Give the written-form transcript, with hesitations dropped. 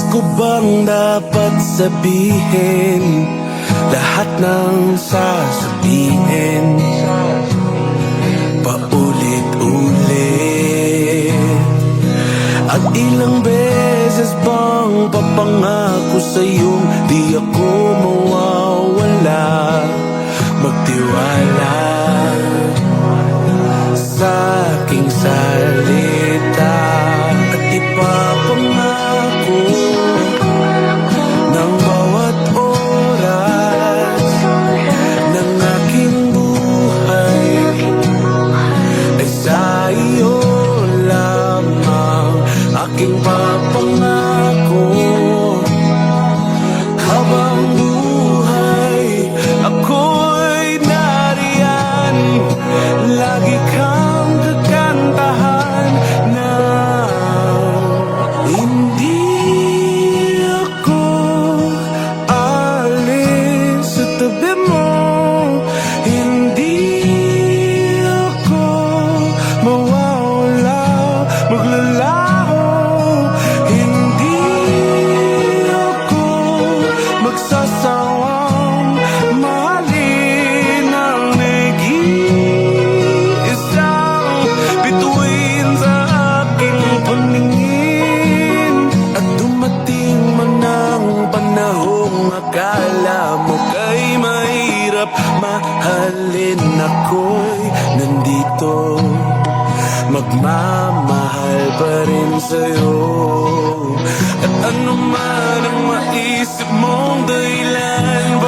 ko bang dapat sabihin lahat ng sasabihin paulit-ulit? At ilang beses bang papangako sa'yong di ako mawawala? Magtiwala sa aking salita at ipapangako ng bawat oras ng aking buhay ay sa iyo lamang. Aking papangako habang buhay ako'y nariyan, lagi kang kakantahan na hindi ako alis sa tabi mo, hindi ako mawawala, maglalaho, hindi ako magsasawang mahalin ang nag-iisang bituin sa aking paningin. At dumating man ang panahong akala mo kay mahirap mahalin, ako'y nandito, magmamahal pa rin sa'yo. At ano man ang maisip mong dahilan,